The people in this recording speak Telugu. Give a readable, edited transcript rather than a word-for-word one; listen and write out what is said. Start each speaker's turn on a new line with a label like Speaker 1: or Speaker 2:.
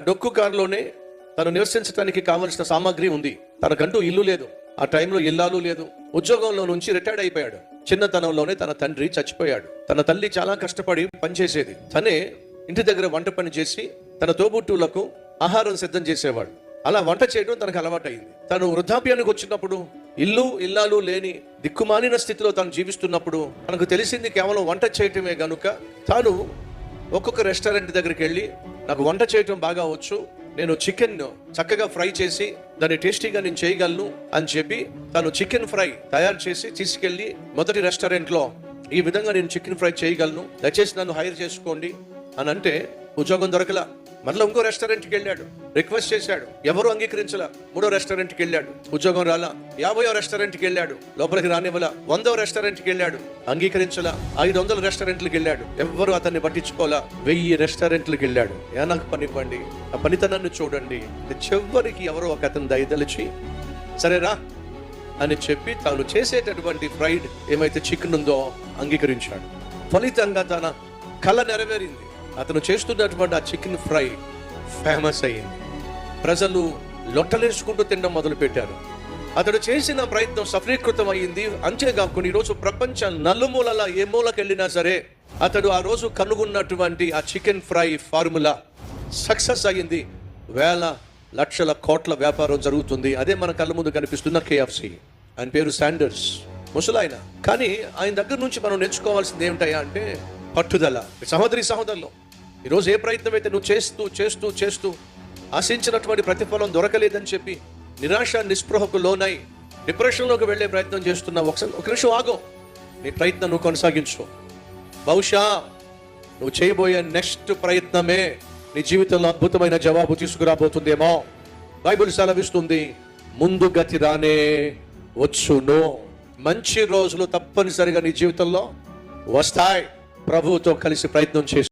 Speaker 1: డొక్కు కారులోనే తను నివసించడానికి కావలసిన సామాగ్రి ఉంది. తనకంటూ ఇల్లు లేదు, ఆ టైంలో ఇల్లాలు లేదు. ఉద్యోగంలో నుంచి రిటైర్డ్ అయిపోయాడు. చిన్నతనంలోనే తన తండ్రి చచ్చిపోయాడు. తన తల్లి చాలా కష్టపడి పనిచేసేది. తనే ఇంటి దగ్గర వంట పని చేసి తన తోబుట్టువులకు ఆహారం సిద్ధం చేసేవాడు. అలా వంట చేయడం తనకు అలవాటైంది. తను వృద్ధాప్యానికి వచ్చినప్పుడు, ఇల్లు ఇల్లాలు లేని దిక్కుమాలిన స్థితిలో తను జీవిస్తున్నప్పుడు తనకు తెలిసింది కేవలం వంట చేయటమే గనుక తాను ఒక్కొక్క రెస్టారెంట్ దగ్గరికి వెళ్ళి, నాకు వంట చేయటం బాగా వచ్చు, నేను చికెన్ చక్కగా ఫ్రై చేసి దాన్ని టేస్టీగా నేను చేయగలను అని చెప్పి తను చికెన్ ఫ్రై తయారు చేసి తీసుకెళ్లి మొదటి రెస్టారెంట్లో ఈ విధంగా నేను చికెన్ ఫ్రై చేయగలను, దయచేసి నన్ను హైర్ చేసుకోండి అని అంటే ఉద్యోగం దొరకలా. మళ్ళీ ఇంకో రెస్టారెంట్కి వెళ్ళాడు, రిక్వెస్ట్ చేశాడు, ఎవరు అంగీకరించలా. 3వ రెస్టారెంట్కి వెళ్ళాడు, ఉద్యోగం రాలా. 50వ రెస్టారెంట్కి వెళ్ళాడు, లోపలికి రానివ్వలా. 100వ రెస్టారెంట్కి వెళ్ళాడు, అంగీకరించలా. 500 రెస్టారెంట్లకు వెళ్ళాడు, ఎవ్వరు అతన్ని పట్టించుకోలా. 1000 రెస్టారెంట్లకు వెళ్ళాడు, నాకు పని ఇవ్వండి, ఆ పనితనాన్ని చూడండి. చివరికి ఎవరో ఒక అతను దయదలిచి సరేరా అని చెప్పి తాను చేసేటటువంటి ఫ్రైడ్ ఏమైతే చికెన్ ఉందో అంగీకరించాడు. ఫలితంగా తన కళ నెరవేరింది. అతను చేస్తున్నటువంటి ఆ చికెన్ ఫ్రై ఫేమస్ అయ్యింది. ప్రజలు లొట్టలేసుకుంటూ తినడం మొదలు పెట్టారు. అతడు చేసిన ప్రయత్నం సఫలీకృతం అయ్యింది. అంతేకాకుండా ఈరోజు ప్రపంచం నలుమూలలా ఏ మూలకి వెళ్ళినా సరే అతడు ఆ రోజు కనుగొన్నటువంటి ఆ చికెన్ ఫ్రై ఫార్ములా సక్సెస్ అయ్యింది. వేల లక్షల కోట్ల వ్యాపారం జరుగుతుంది. అదే మన కళ్ళ ముందు కనిపిస్తున్న KFC. ఆయన పేరు శాండర్స్, ముసలాయన. కానీ ఆయన దగ్గర నుంచి మనం నేర్చుకోవాల్సింది ఏమిటయా అంటే పట్టుదల. సహోదరులు, ఈరోజు ఏ ప్రయత్నం అయితే నువ్వు చేస్తూ చేస్తూ చేస్తూ ఆశించినటువంటి ప్రతిఫలం దొరకలేదని చెప్పి నిరాశ నిస్పృహకు లోనై డిప్రెషన్లోకి వెళ్ళే ప్రయత్నం చేస్తున్నావు, ఒక నిమిషం ఆగు. నీ ప్రయత్నం నువ్వు కొనసాగించు. బహుశా నువ్వు చేయబోయే నెక్స్ట్ ప్రయత్నమే నీ జీవితంలో అద్భుతమైన జవాబు తీసుకురాబోతుందేమో. బైబిల్ సెలవిస్తుంది, ముందు గతి రానే వచ్చును. మంచి రోజులు తప్పనిసరిగా నీ జీవితంలో వస్తాయి. ప్రభువుతో కలిసి ప్రయత్నం చేసి